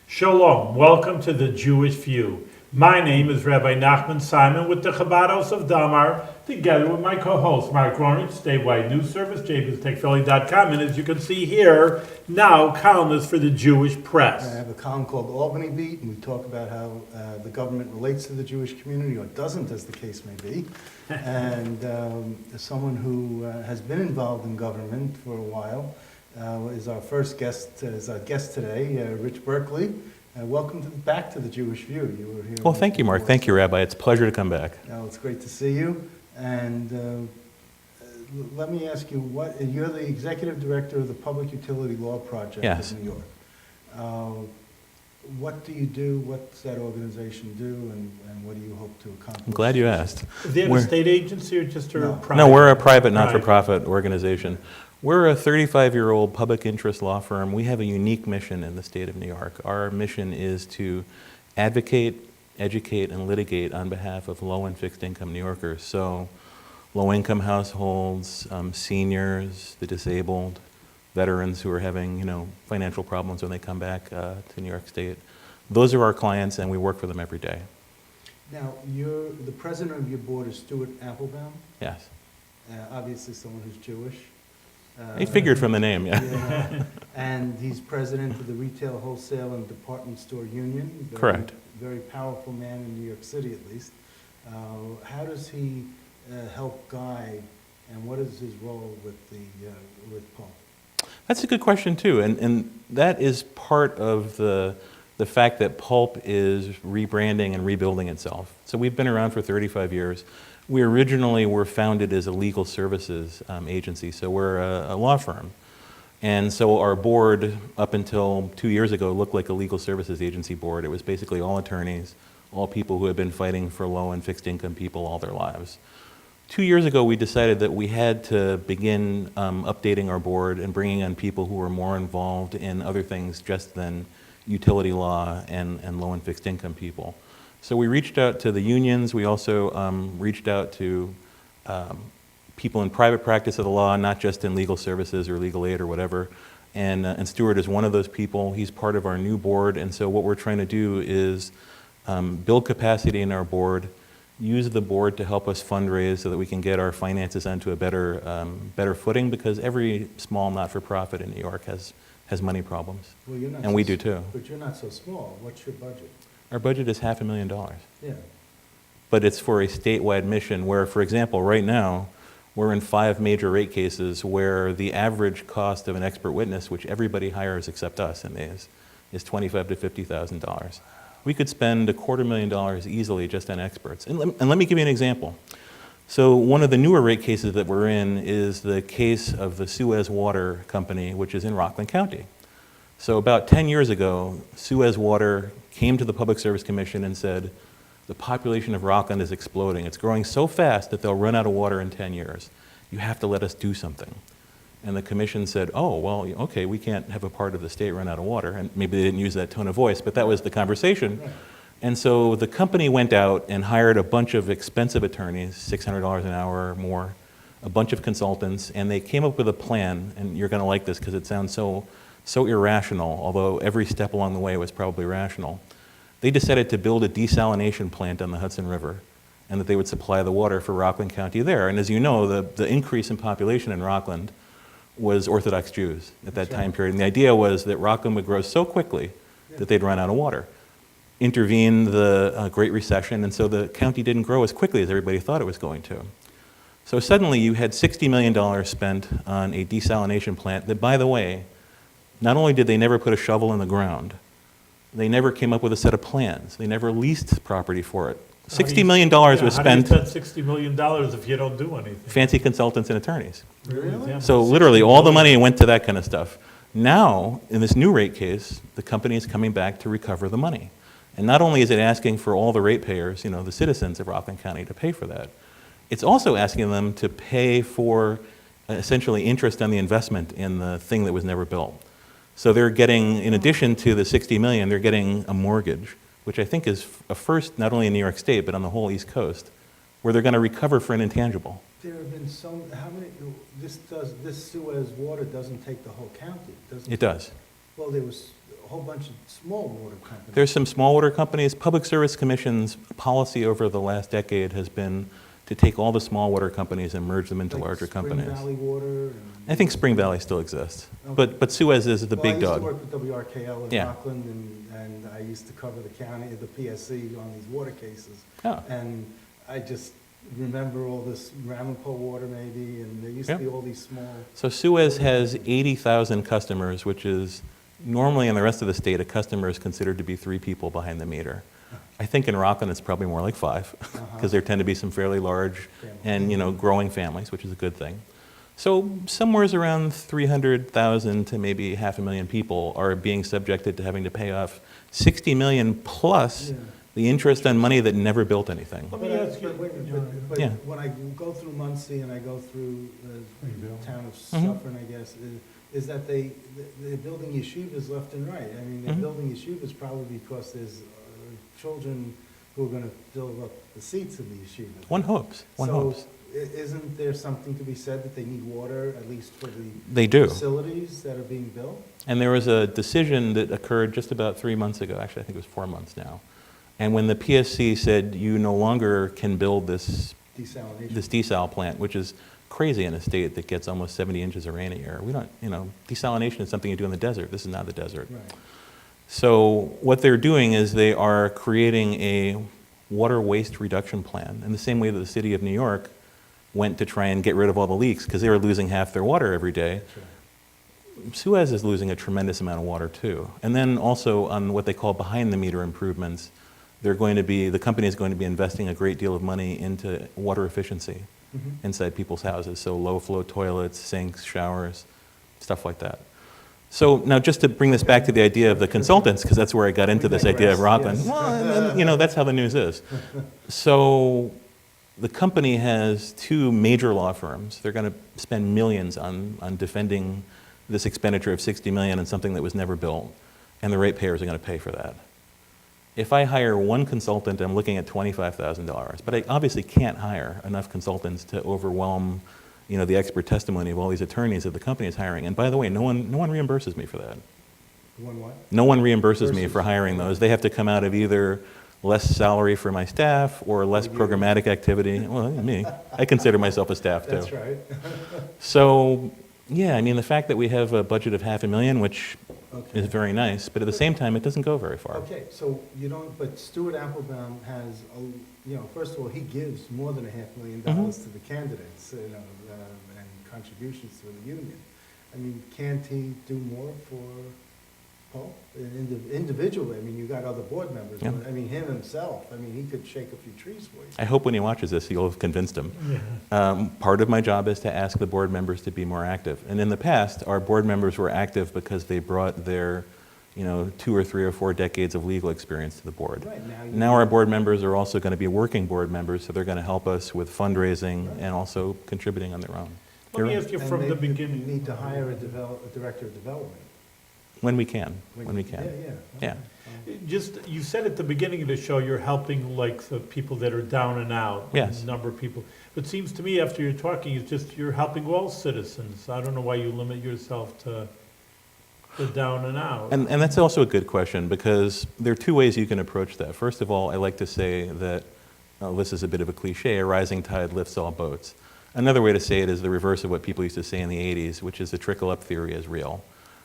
Shalom, welcome to the Jewish View. My name is Rabbi Nachman Simon with the Chabados of Damar, together with my co-host Mark Ronich, statewide news service, jbiztechphilly.com, and as you can see here, now columnist for the Jewish press. I have a column called Albany Beat, and we talk about how the government relates to the Jewish community, or doesn't, as the case may be. And as someone who has been involved in government for a while, is our first guest, is our guest today, Rich Berkley. Welcome back to the Jewish View. You were here. Well, thank you, Mark. Thank you, Rabbi. It's a pleasure to come back. It's great to see you. And let me ask you, you're the executive director of the Public Utility Law Project Yes. in New York. What do you do? What's that organization do? And what do you hope to accomplish? I'm glad you asked. Is that a state agency or just a No. private? No, we're a private, not-for-profit organization. We're a 35-year-old public interest law firm. We have a unique mission in the state of New York. Our mission is to advocate, educate, and litigate on behalf of low and fixed-income New Yorkers. So low-income households, seniors, the disabled, veterans who are having, financial problems when they come back to New York State. Those are our clients, and we work for them every day. Now, the president of your board is Stuart Applebaum, Yes. obviously someone who's Jewish. I figured from the name, yeah. Yeah. And he's president of the Retail, Wholesale, and Department Store Union. Correct. Very powerful man in New York City, at least. How does he help guide, and what is his role with PULP? That's a good question, too. And that is part of the fact that PULP is rebranding and rebuilding itself. So we've been around for 35 years. We originally were founded as a legal services agency, so we're a law firm. And so our board, up until 2 years ago, looked like a legal services agency board. It was basically all attorneys, all people who have been fighting for low and fixed income people all their lives. 2 years ago, we decided that we had to begin updating our board and bringing on people who were more involved in other things just than utility law and low and fixed income people. So we reached out to the unions. We also reached out to people in private practice of the law, not just in legal services or legal aid or whatever. And Stuart is one of those people. He's part of our new board. And so what we're trying to do is build capacity in our board, use the board to help us fundraise so that we can get our finances onto a better footing, because every small not-for-profit in New York has money problems. Well, you're not And we do too. But you're not so small. What's your budget? Our budget is $500,000. Yeah. But it's for a statewide mission where, for example, right now, we're in 5 major rate cases where the average cost of an expert witness, which everybody hires except us in these, is $25,000 to $50,000. We could spend $250,000 easily just on experts. And let me give you an example. So one of the newer rate cases that we're in is the case of the Suez Water Company, which is in Rockland County. So about 10 years ago, Suez Water came to the Public Service Commission and said, the population of Rockland is exploding. It's growing so fast that they'll run out of water in 10 years. You have to let us do something. And the commission said, oh, well, okay, we can't have a part of the state run out of water. And maybe they didn't use that tone of voice, but that was the conversation. Right. And so the company went out and hired a bunch of expensive attorneys, $600 an hour or more, a bunch of consultants, and they came up with a plan, and you're going to like this because it sounds so irrational, although every step along the way was probably rational. They decided to build a desalination plant on the Hudson River, and that they would supply the water for Rockland County there. And as you know, the increase in population in Rockland was Orthodox Jews at that time period. And the idea was that Rockland would grow so quickly that they'd run out of water. Intervened the Great Recession, and so the county didn't grow as quickly as everybody thought it was going to. So suddenly you had $60 million spent on a desalination plant that, by the way, not only did they never put a shovel in the ground, they never came up with a set of plans. They never leased property for it. $60 million was spent. How do you spend $60 million if you don't do anything? Fancy consultants and attorneys. Really? Yeah. So literally all the money went to that kind of stuff. Now, in this new rate case, the company is coming back to recover the money. And not only is it asking for all the ratepayers, the citizens of Rockland County to pay for that, it's also asking them to pay for essentially interest on the investment in the thing that was never built. So they're getting, in addition to the $60 million, they're getting a mortgage, which I think is a first not only in New York State, but on the whole East Coast, where they're going to recover for an intangible. There have been how many, this Suez water doesn't take the whole county, does it? It does. Well, there was a whole bunch of small water companies. There's some small water companies. Public Service Commission's policy over the last decade has been to take all the small water companies and merge them into Like larger Spring companies. Valley Water. And, I think Spring Valley still exists, Okay. but Suez is the big I dog. used to work with WRKL in Yeah. Rockland, and I used to cover the county, the PSC on these water cases. Oh. And I just remember all this Ramapo water maybe, and there used to Yeah. be all these small. So Suez has 80,000 customers, which is normally in the rest of the state, a customer is considered to be 3 people behind the meter. I think in Rockland it's probably more like 5, because there tend to be some fairly large and growing families, which is a good thing. So somewhere's around 300,000 to maybe 500,000 people are being subjected to having to pay off 60 million plus Yeah. the interest on money that never built anything. Let me ask you, But Yeah. when I go through Muncie and I go through the town of Mhm. Suffern, I guess, is that they're building yeshivas left and right. I mean, they're Mhm. building yeshivas probably because there's children who are going to fill up the seats in the yeshivas. One hopes, one hopes. So isn't there something to be said that they need water, at least for the They do. facilities that are being built? And there was a decision that occurred just about 3 months ago, actually I think it was 4 months now. And when the PSC said you no longer can build this Desalination? desal plant, which is crazy in a state that gets almost 70 inches of rain a year. We don't, desalination is something you do in the desert. This is not the desert. Right. So what they're doing is they are creating a water waste reduction plan in the same way that the city of New York went to try and get rid of all the leaks because they were losing half their water every day. That's right. Suez is losing a tremendous amount of water too. And then also on what they call behind the meter improvements, the company is going to be investing a great deal of money into water efficiency Mhm. inside people's houses. So low flow toilets, sinks, showers, stuff like that. So now just to bring this back to the idea of the consultants, because that's where I got into We this idea of digress, Rockland. yes. Well, and, that's how the news is. So the company has 2 major law firms. They're going to spend millions on defending this expenditure of $60 million on something that was never built, and the ratepayers are going to pay for that. If I hire one consultant, I'm looking at $25,000, but I obviously can't hire enough consultants to overwhelm, the expert testimony of all these attorneys that the company is hiring. And by the way, no one reimburses me for that. One what? No one reimburses me Versus- for hiring those. They have to come out of either less salary for my staff or less programmatic activity. Well, me. I consider myself a staff too. That's right. So, yeah, the fact that we have a budget of $500,000, which Okay. is very nice, but at the same time, it doesn't go very far. Okay, so but Stuart Applebaum has, first of all, he gives more than $500,000 to the candidates, and contributions to the union. Can't he do more for PULP individually? You got other board members, Yeah. but him himself, he could shake a few trees for you. I hope when he watches this, you'll have convinced him. Part of my job is to ask the board members to be more active. And in the past, our board members were active because they brought their 2 or 3 or 4 decades of legal experience to the board. Right, Now our board members are also going to be working board members, so they're going to help us with fundraising and also contributing on their own. let me ask you And from the maybe beginning. You need to hire a director of development. When we can, when we can. Yeah. Just, you said at the beginning of the show, you're helping like the people that are down and out. Yes. A number of people. But it seems to me after you're talking, it's just you're helping all citizens. I don't know why you limit yourself to the down and out. And that's also a good question, because there are 2 ways you can approach that. First of all, I like to say that, this is a bit of a cliche, a rising tide lifts all boats. Another way to say it is the reverse of what people used to say in the 80s, which is the trickle-up theory is real.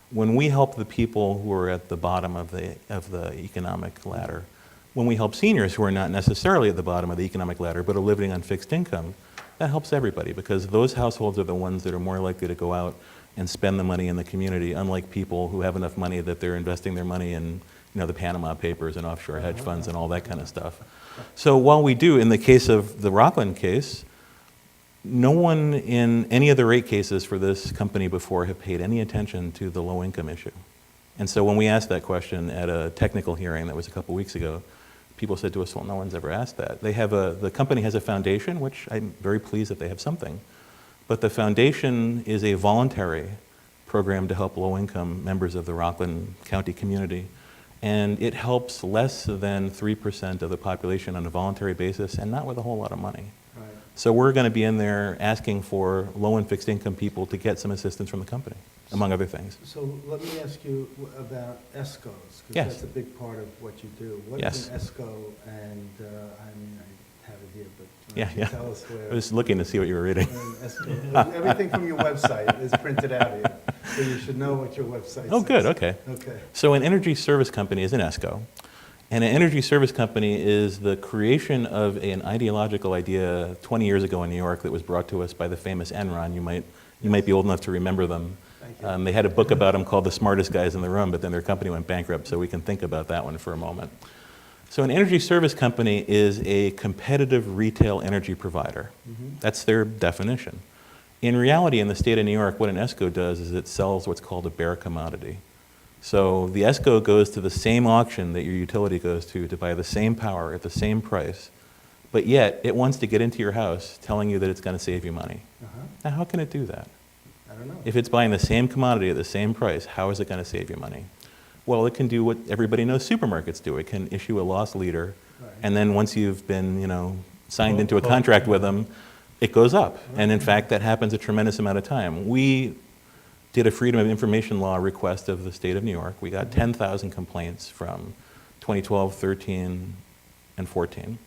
When we help the people who are at the bottom of the economic ladder, when we help seniors who are not necessarily at the bottom of the economic ladder but are living on fixed income, that helps everybody, because those households are the ones that are more likely to go out and spend the money in the community, unlike people who have enough money that they're investing their money in the Panama Papers and offshore hedge funds and all that kind of stuff. So while we do, in the case of the Rockland case, no one in any of the rate cases for this company before have paid any attention to the low-income issue. And so when we asked that question at a technical hearing that was a couple weeks ago, people said to us, well, no one's ever asked that. The company has a foundation, which I'm very pleased that they have something. But the foundation is a voluntary program to help low-income members of the Rockland County community. And it helps less than 3% of the population on a voluntary basis and not with a whole lot of money. Right. So we're going to be in there asking for low and fixed income people to get some assistance from the company. among other things. So let me ask you about ESCOs, because Yes. that's a big part of what you do. What Yes. is an ESCO? And I mean, I have it here, but Yeah, why don't you yeah. tell us where? I was looking to see what you were reading. an ESCO, everything from your website is printed out here, so you should know what your website says. Oh, good, okay. Okay. So an energy service company is an ESCO. And an energy service company is the creation of an ideological idea 20 years ago in New York that was brought to us by the famous Enron. You might be old enough to remember them. Thank you. They had a book about them called The Smartest Guys in the Room, but then their company went bankrupt, so we can think about that one for a moment. So an energy service company is a competitive retail energy provider. That's their definition. In reality, in the state of New York, what an ESCO does is it sells what's called a bare commodity. So the ESCO goes to the same auction that your utility goes to buy the same power at the same price, but yet it wants to get into your house telling you that it's going to save you money. Now, how can it do that? I don't know. If it's buying the same commodity at the same price, how is it going to save you money? Well, it can do what everybody knows supermarkets do. It can issue a loss leader, Right. and then once you've been, signed into a PULP. contract with them, it goes up. And in fact, that happens a tremendous amount of time. We did a Freedom of Information Law request of the state of New York. We got 10,000 complaints from 2012, 13, and 14.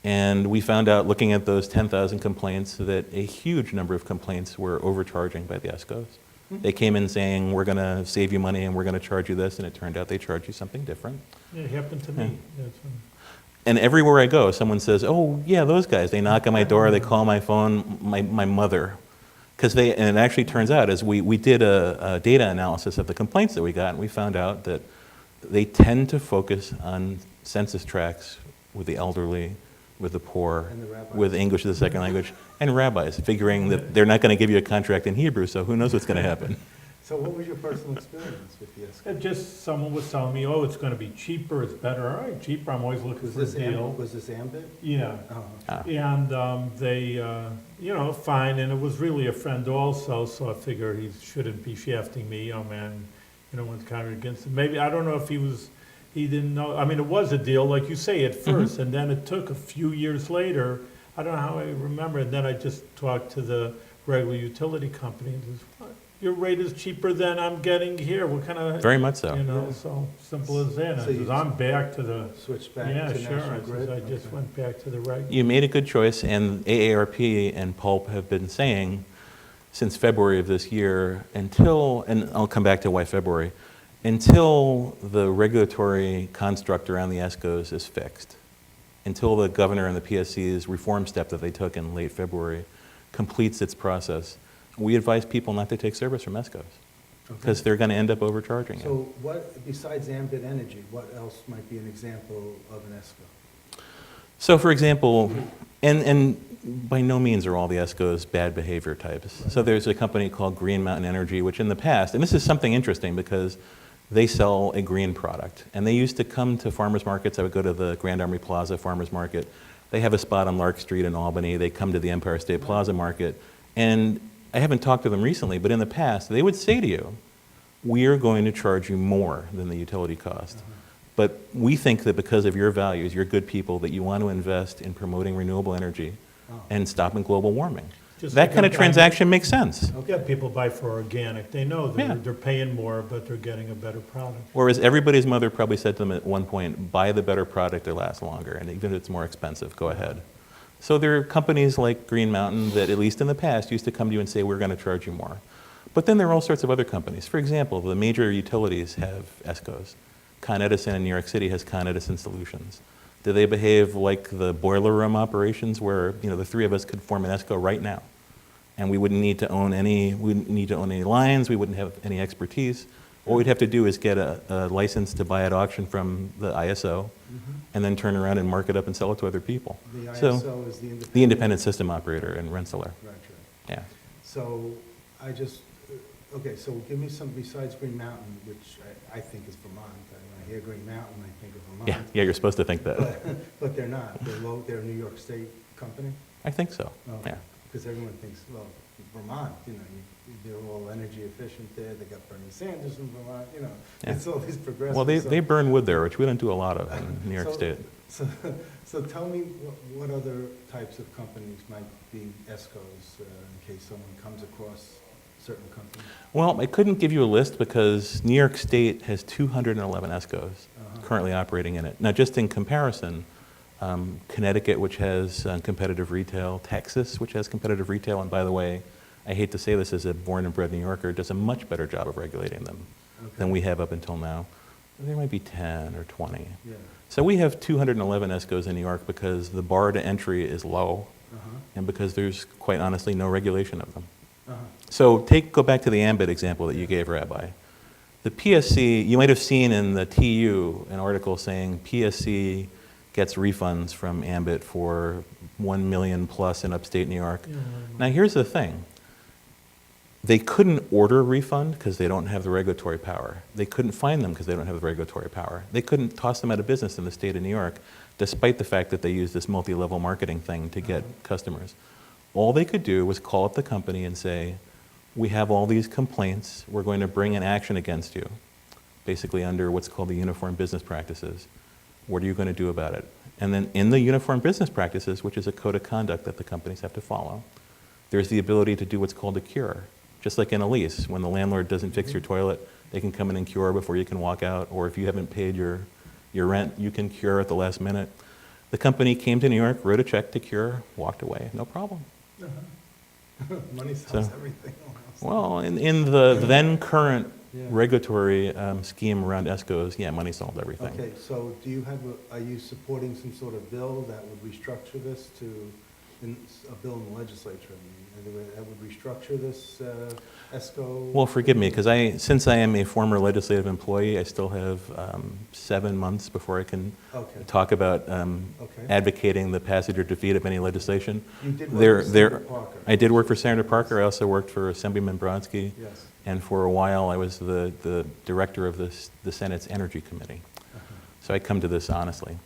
And we found out, looking at those 10,000 complaints, that a huge number of complaints were overcharging by the ESCOs. They came in saying, we're going to save you money and we're going to charge you this, and it turned out they charged you something different. Yeah, it happened to me. And everywhere I go, someone says, oh, yeah, those guys, they knock on my door, they call my phone, my mother. And it actually turns out, as we did a data analysis of the complaints that we got, and we found out that they tend to focus on census tracts with the elderly, with the poor, And the rabbis. with English as a second language, and rabbis, figuring that they're not going to give you a contract in Hebrew, so who knows what's going to happen. So what was your personal experience with the ESCO? And just someone was telling me, oh, it's going to be cheaper, it's better. All right, cheaper, I'm always looking Was for a this deal. was this Ambit? Yeah. Oh, Ah. And they, fine, and it was really a friend also, so I figure he shouldn't be shafting me, oh man, went counter against him. Maybe, I don't know if he didn't know, I mean, it was a deal, like you say, at first, and then it took a few years later, I don't know how I remember, and then I just talked to the regular utility company, and says, "What? Your rate is cheaper than I'm getting here, what kind of, Very much so. Yeah. so simple as that. And I So you- says, I'm back to the, switched back yeah, to sure, National I Grid? says, I just Okay. went back to the regular. You made a good choice, and AARP and PULP have been saying since February of this year, and I'll come back to why February, until the regulatory construct around the ESCOs is fixed, until the governor and the PSC's reform step that they took in late February completes its process, we advise people not to take service from ESCOs, because they're going to end up overcharging you. So what, besides Ambit Energy, what else might be an example of an ESCO? So for example, and by no means are all the ESCOs bad behavior types. So there's a company called Green Mountain Energy, which in the past, and this is something interesting because they sell a green product, and they used to come to farmers markets. I would go to the Grand Armory Plaza farmers market. They have a spot on Lark Street in Albany. They come to the Empire State Plaza market, and I haven't talked to them recently, but in the past, they would say to you, we are going to charge you more than the utility cost. But we think that because of your values, you're good people, that you want to invest in promoting renewable energy and stopping global warming. Just That like kind of a- transaction makes sense. Yeah, people buy for organic, they know Yeah. they're paying more, but they're getting a better product. Whereas everybody's mother probably said to them at one point, buy the better product, it lasts longer, and even if it's more expensive, go ahead. So there are companies like Green Mountain that, at least in the past, used to come to you and say, we're going to charge you more. But then there are all sorts of other companies. For example, the major utilities have ESCOs. Con Edison in New York City has Con Edison Solutions. Do they behave like the boiler room operations where, the three of us could form an ESCO right now? And we wouldn't need to own any lines, we wouldn't have any expertise. All we'd have to do is get a license to buy at auction from the ISO, and then turn around and mark it up and sell it to other people. The So, ISO is the independent? the independent system operator in Rensselaer. Right. Yeah. So I just, okay, so give me some, besides Green Mountain, which I think is Vermont. When I hear Green Mountain, I think of Vermont. Yeah, you're supposed to think that. But they're not. They're a New York State company? I think so, Okay. yeah. Because everyone thinks, well, Vermont, they're all energy efficient there. They got Bernie Sanders in Vermont, Yeah. It's all these progressive. Well, they so- burn wood there, which we don't do a lot of in New York So- State. So tell me what other types of companies might be ESCOs in case someone comes across certain companies? Well, I couldn't give you a list because New York State has 211 ESCOs currently operating in it. Now, just in comparison, Connecticut, which has competitive retail, Texas, which has competitive retail, and by the way, I hate to say this as a born and bred New Yorker, does a much better job of regulating them than we have up until now. There might be 10 or 20. Yeah. So we have 211 ESCOs in New York because the bar to entry is low and because there's, quite honestly, no regulation of them. So go back to the Ambit example that you gave, Rabbi. The PSC, you might have seen in the TU an article saying PSC gets refunds from Ambit for 1 million plus in upstate New York. Now here's the thing. They couldn't order a refund because they don't have the regulatory power. They couldn't find them because they don't have the regulatory power. They couldn't toss them out of business in the state of New York, despite the fact that they use this multi-level marketing thing to get customers. All they could do was call up the company and say, we have all these complaints, we're going to bring an action against you, basically under what's called the Uniform Business Practices. What are you going to do about it? And then in the Uniform Business Practices, which is a code of conduct that the companies have to follow, there's the ability to do what's called a cure. Just like in a lease, when the landlord doesn't fix your toilet, they can come in and cure before you can walk out, or if you haven't paid your rent, you can cure at the last minute. The company came to New York, wrote a check to cure, walked away, no problem. Money solves everything. Well, in the then current Yeah. regulatory scheme around ESCOs, yeah, money solved everything. Okay, so do you have, are you supporting some sort of bill that would restructure this a bill in the legislature, that would restructure this ESCO? Well, forgive me, because since I am a former legislative employee, I still have 7 months before I can talk about advocating the passage or defeat of any legislation. You did work for Senator Parker. I did work for Senator Parker. I also worked for Assemblyman Brodsky. Yes. And for a while, I was the director of the Senate's Energy Committee. So I come to this honestly.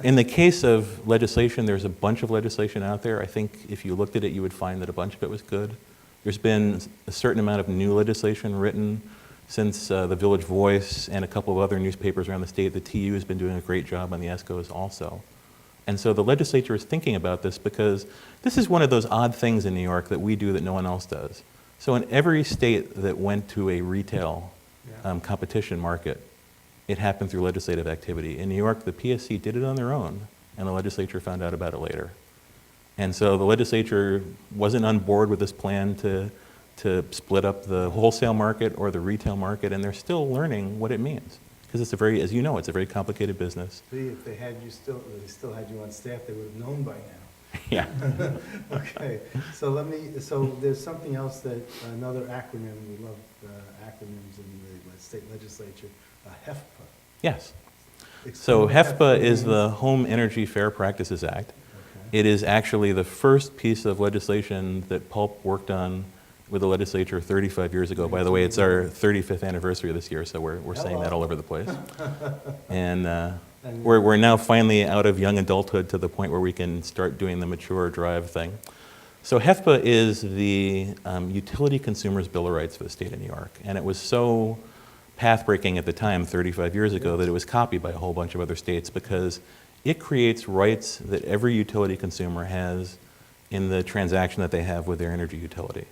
In the case of legislation, there's a bunch of legislation out there. I think if you looked at it, you would find that a bunch of it was good. There's been a certain amount of new legislation written since the Village Voice and a couple of other newspapers around the state. The TU has been doing a great job on the ESCOs also. And so the legislature is thinking about this because this is one of those odd things in New York that we do that no one else does. So in every state that went to a retail competition market, it happened through legislative activity. In New York, the PSC did it on their own, and the legislature found out about it later. And so the legislature wasn't on board with this plan to split up the wholesale market or the retail market, and they're still learning what it means. Because it's a very, as you know, it's a very complicated business. See, if they still had you on staff, they would have known by now. Yeah. Okay, so so there's something else another acronym, we love acronyms in the state legislature, HEFPA. Yes. Explain So HEFPA is means. the Home Energy Fair Practices Act. Okay. It is actually the first piece of legislation that PULP worked on with the legislature 35 years ago. By the way, it's our 35th anniversary this year, so we're saying that all over the place. And we're now finally out of young adulthood to the point where we can start doing the mature drive thing. So HEFPA is the Utility Consumers Bill of Rights for the state of New York. And it was so path-breaking at the time, 35 years ago, that it was copied by a whole bunch of other states because it creates rights that every utility consumer has in the transaction that they have with their energy utility.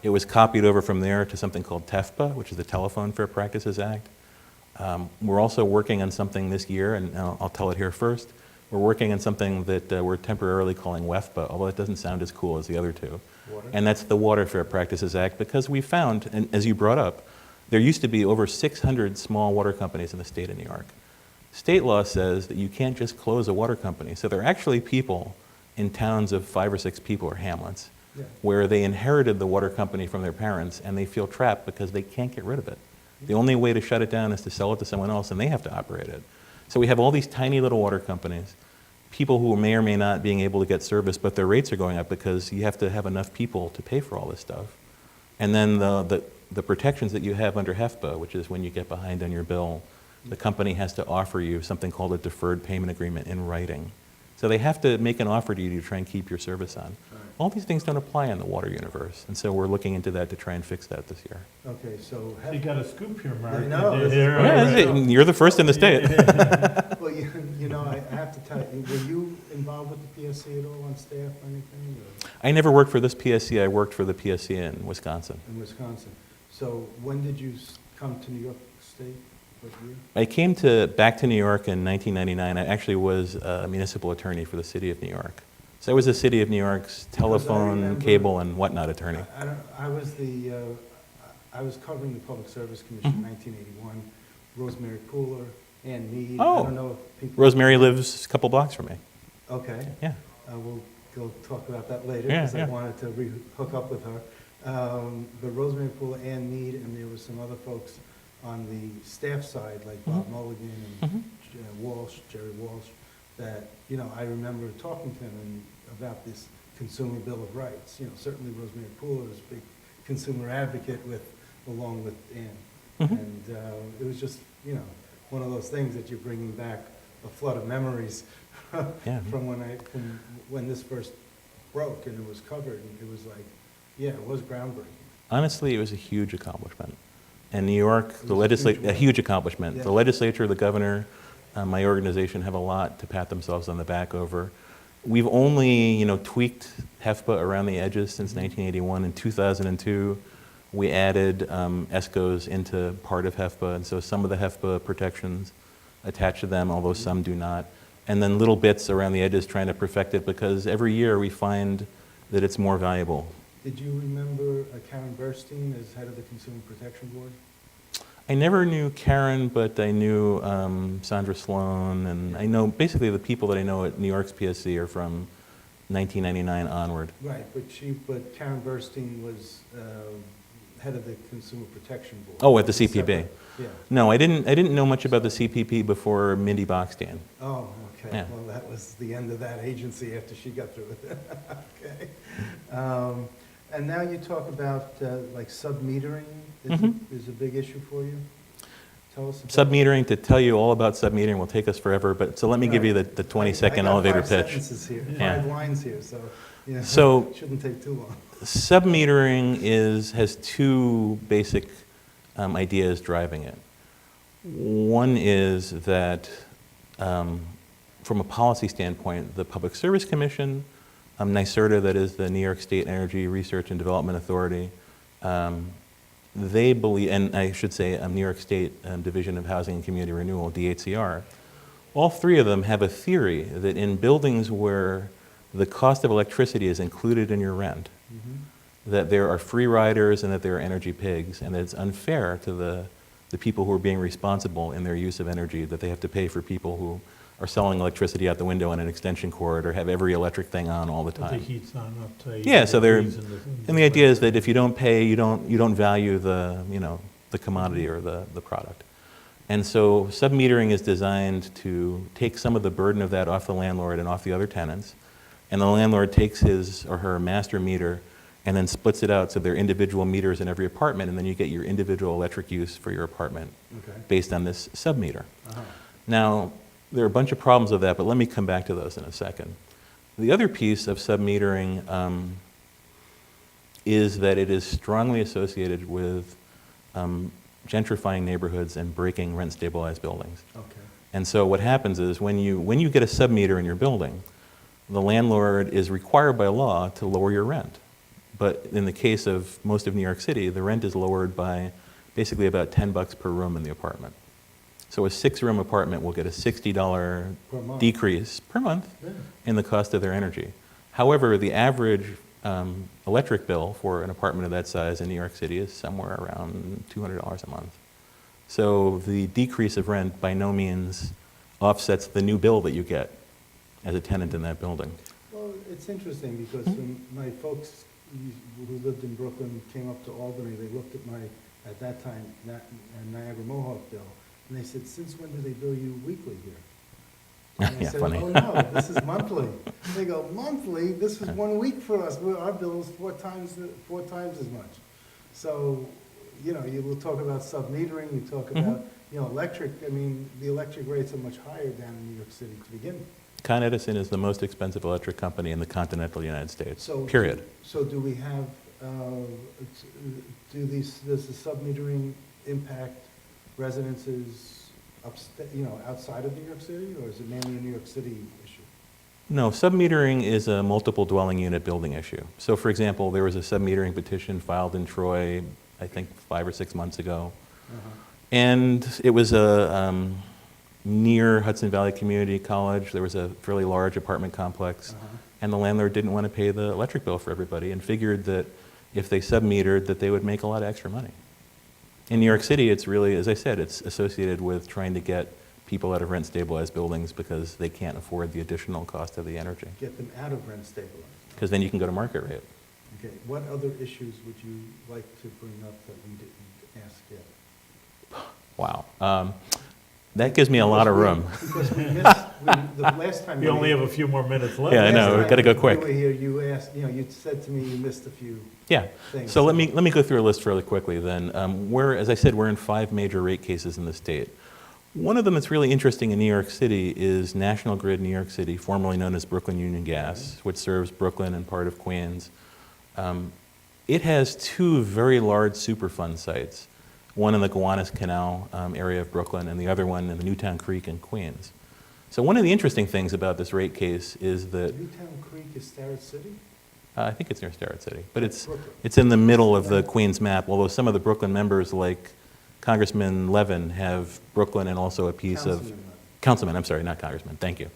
It was copied over from there to something called TEFPA, which is the Telephone Fair Practices Act. We're also working on something this year, and I'll tell it here first. We're working on something that we're temporarily calling WEFPA, although it doesn't sound as cool as the other two. Water. And that's the Water Fair Practices Act, because we found, and as you brought up, there used to be over 600 small water companies in the state of New York. State law says that you can't just close a water company. So there are actually people in towns of 5 or 6 people or hamlets where they inherited the water company from their parents and they feel trapped because they can't get rid of it. The only way to shut it down is to sell it to someone else and they have to operate it. So we have all these tiny little water companies, people who may or may not being able to get service, but their rates are going up because you have to have enough people to pay for all this stuff. And then the protections that you have under HEFPA, which is when you get behind on your bill, the company has to offer you something called a deferred payment agreement in writing. So they have to make an offer to you to try and keep your service on. All these things don't apply in the water universe, and so we're looking into that to try and fix that this year. Okay, so You got a scoop here, Mark. I know. Here, Yeah, you're the first in the state. Well, you know, I have to tell you, were you involved with the PSC at all on staff or anything, or I never worked for this PSC, I worked for the PSC in Wisconsin. in Wisconsin? So when did you come to New York State? What year? I came back to New York in 1999. I actually was a municipal attorney for the city of New York. So I was the city of New York's telephone, remember- cable, and whatnot attorney. I was covering the Public Service Commission in 1981, Rosemary Pooler, Ann Mead. Oh. I don't know if people. Rosemary lives a couple blocks from me. Okay. Yeah. We'll go talk about that later, Yeah, because I yeah. wanted to hook up with her. But Rosemary Pooler, Ann Mead, and there were some other folks on the staff side, like Bob Mulligan and Jerry Walsh, that, you know, I remember talking to them about this Consumer Bill of Rights. You know, certainly Rosemary Pooler is a big consumer advocate along with Ann. And it was just, you know, one of those things that you're bringing back a flood of memories Yeah. from when this first broke and it was covered, and it was like, yeah, it was groundbreaking. Honestly, it was a huge accomplishment. And New York, It the was a huge legislature, a one. huge accomplishment. Yeah. The legislature, the governor, my organization have a lot to pat themselves on the back over. We've only, you know, tweaked HEFPA around the edges since 1981. In 2002, we added ESCOs into part of HEFPA, and so some of the HEFPA protections attach to them, although some do not. And then little bits around the edges trying to perfect it, because every year we find that it's more valuable. Did you remember Karen Burstein as head of the Consumer Protection Board? I never knew Karen, but I knew Sandra Sloan, and I know basically the people that I know at New York's PSC are from 1999 onward. Right, but Karen Burstein was head of the Consumer Protection Board. Oh, at the CPB. Separate. Yeah. No, I didn't know much about the CPP before Mindy Boxtan. Oh, okay. Yeah. Well, that was the end of that agency after she got through with it. Okay. And now you talk about like submetering is a big issue for you? Tell us about Submetering, to tell you all about submetering will take us forever, but so let me give you the 20-second elevator pitch. I got 5 sentences here, Yeah. 5 lines here, so, you know, So- it shouldn't take too long. Submetering has two basic ideas driving it. One is that from a policy standpoint, the Public Service Commission, NYSERDA, that is the New York State Energy Research and Development Authority, they believe, and I should say New York State Division of Housing and Community Renewal, DHCR, all three of them have a theory that in buildings where the cost of electricity is included in your rent, that there are free riders and that there are energy pigs, and that it's unfair to the people who are being responsible in their use of energy, that they have to pay for people who are selling electricity out the window on an extension cord or have every electric thing on all the But the time. heat's on up to 80 Yeah, so they're, degrees and the idea is that if you don't pay, you don't value the, you know, the commodity or the product. And so submetering is designed to take some of the burden of that off the landlord and off the other tenants, and the landlord takes his or her master meter and then splits it out so there are individual meters in every apartment, and then you get your individual electric use for your apartment Okay. based on this submeter. Uh-huh. Now, there are a bunch of problems with that, but let me come back to those in a second. The other piece of submetering is that it is strongly associated with gentrifying neighborhoods and breaking rent-stabilized buildings. Okay. And so what happens is when you get a submeter in your building, the landlord is required by law to lower your rent. But in the case of most of New York City, the rent is lowered by basically about $10 per room in the apartment. So a 6-room apartment will get a $60 Per month. decrease per month Yeah. in the cost of their energy. However, the average electric bill for an apartment of that size in New York City is somewhere around $200 a month. So the decrease of rent by no means offsets the new bill that you get as a tenant in that building. Well, it's interesting because when my folks who lived in Brooklyn came up to Albany, they looked at my, at that time, Niagara Mohawk bill, and they said, "Since when do they bill you weekly here?" And I Yeah, said, funny. "Oh, no, this is monthly." They go, "Monthly? This is 1 week for us. Our bill is 4 times as much." So, you know, you will talk about submetering, you talk about, you know, electric. I mean, the electric rates are much higher down in New York City to begin with. Con Edison is the most expensive electric company in the continental United States, So, period. So do we have, does the submetering impact residences outside of New York City, or is it mainly a New York City issue? No, submetering is a multiple dwelling unit building issue. So for example, there was a submetering petition filed in Troy, I think 5 or 6 months ago. And it was near Hudson Valley Community College. There was a fairly large apartment complex. And the landlord didn't want to pay the electric bill for everybody and figured that if they submetered, that they would make a lot of extra money. In New York City, it's really, as I said, it's associated with trying to get people out of rent-stabilized buildings because they can't afford the additional cost of the energy. Get them out of rent stabilized. Because then you can go to market rate. Okay, what other issues would you like to bring up that we didn't ask yet? Wow. That gives me a lot of room. Because we missed, the last time. We only have a few more minutes left. Yeah, I know, we've got to go quick. You were here, you asked, you said to me you missed a few Yeah. things. So let me go through a list fairly quickly then. As I said, we're in 5 major rate cases in the state. One of them that's really interesting in New York City is National Grid New York City, formerly known as Brooklyn Union Gas, which serves Brooklyn and part of Queens. It has 2 very large Superfund sites, one in the Gowanus Canal area of Brooklyn and the other one in the Newtown Creek in Queens. So one of the interesting things about this rate case is that Newtown Creek is Starrett City? I think it's near Starrett City, but Brooklyn. it's in the middle of the Queens map, although some of the Brooklyn members, like Congressman Levin, have Brooklyn and also a piece of... Councilman, I'm sorry, not Congressman, thank you.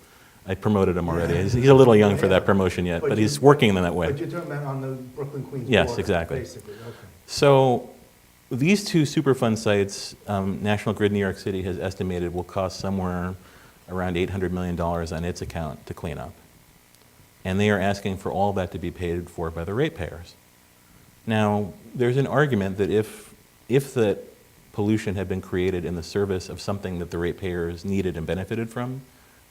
I promoted him already. He's a little young for that promotion yet, but he's working in that way. But you're talking about on the Brooklyn-Queens border? Yes, exactly. Basically, okay. So these 2 Superfund sites, National Grid New York City has estimated will cost somewhere around $800 million on its account to clean up. And they are asking for all that to be paid for by the ratepayers. Now, there's an argument that if that pollution had been created in the service of something that the ratepayers needed and benefited from,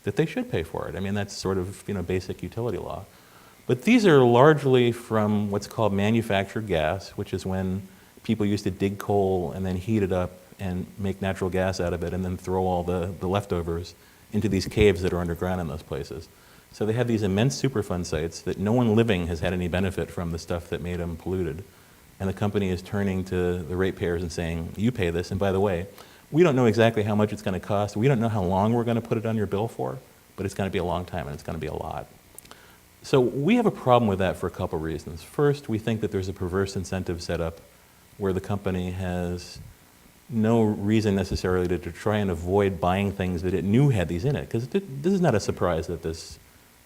that they should pay for it. I mean, that's sort of basic utility law. But these are largely from what's called manufactured gas, which is when people used to dig coal and then heat it up and make natural gas out of it and then throw all the leftovers into these caves that are underground in those places. So they have these immense Superfund sites that no one living has had any benefit from the stuff that made them polluted. And the company is turning to the ratepayers and saying, you pay this, and by the way, we don't know exactly how much it's going to cost. We don't know how long we're going to put it on your bill for, but it's going to be a long time and it's going to be a lot. So we have a problem with that for a couple reasons. First, we think that there's a perverse incentive set up where the company has no reason necessarily to try and avoid buying things that it knew had these in it. Because this is not a surprise that these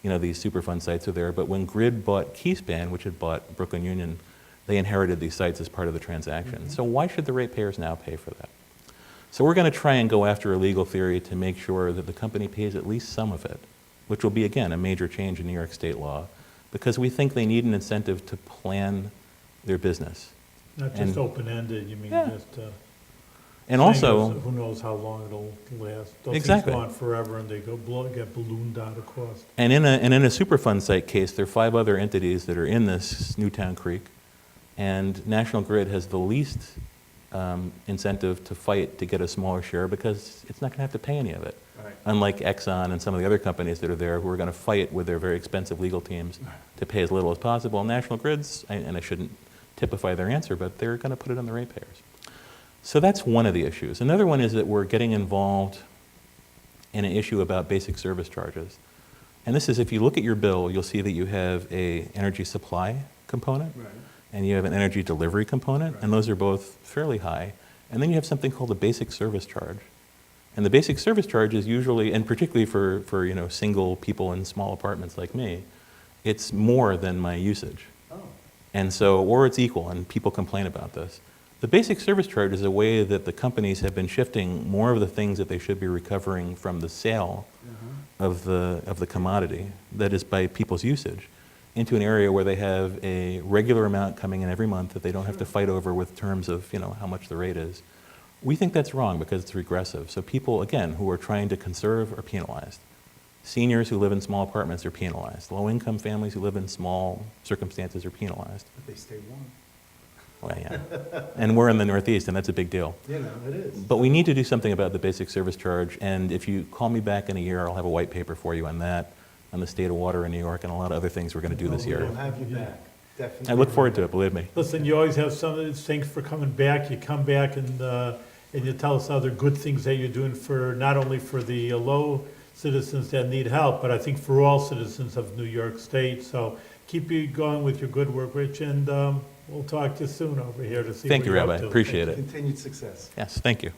Superfund sites are there, but when Grid bought Keyspan, which had bought Brooklyn Union, they inherited these sites as part of the transaction. So why should the ratepayers now pay for that? So we're going to try and go after a legal theory to make sure that the company pays at least some of it, which will be, again, a major change in New York state law, because we think they need an incentive to plan their business. Not just And- open-ended, you mean Yeah. just... And also, Who knows how long it'll last. Those Exactly. things go on forever and they get ballooned out of cost. and in a Superfund site case, there are 5 other entities that are in this Newtown Creek, and National Grid has the least incentive to fight to get a smaller share because it's not going to have to pay any of it. Right. Unlike Exxon and some of the other companies that are there who are going to fight with their very expensive legal teams to pay as little as possible. National Grid's, and I shouldn't typify their answer, but they're going to put it on the ratepayers. So that's one of the issues. Another one is that we're getting involved in an issue about basic service charges. And this is, if you look at your bill, you'll see that you have a energy supply component Right. and you have an energy delivery component, and those are both fairly high. And then you have something called a basic service charge. And the basic service charge is usually, and particularly for single people in small apartments like me, it's more than my usage. Oh, And so, or it's equal, and people complain about this. The basic service charge is a way that the companies have been shifting more of the things that they should be recovering from the sale of the commodity, that is by people's usage, into an area where they have a regular amount coming in every month that they don't have to fight over with terms of how much the rate is. We think that's wrong because it's regressive. So people, again, who are trying to conserve are penalized. Seniors who live in small apartments are penalized. Low-income families who live in small circumstances are penalized. but they stay warm. Well, yeah. And we're in the Northeast, and that's a big deal. It is. But we need to do something about the basic service charge, and if you call me back in a year, I'll have a white paper for you on that, on the state of water in New York, and a lot of other things we're going to do this year. We'll have you back, definitely. I look forward to it, believe me. Listen, you always have some, thanks for coming back. You come back and and you tell us other good things that you're doing for, not only for the low citizens that need help, but I think for all citizens of New York State. So keep you going with your good work, Rich, and we'll talk to you soon over here to see Thank what you, you're up Rabbi. to. Appreciate it. Continued success. Yes, thank you.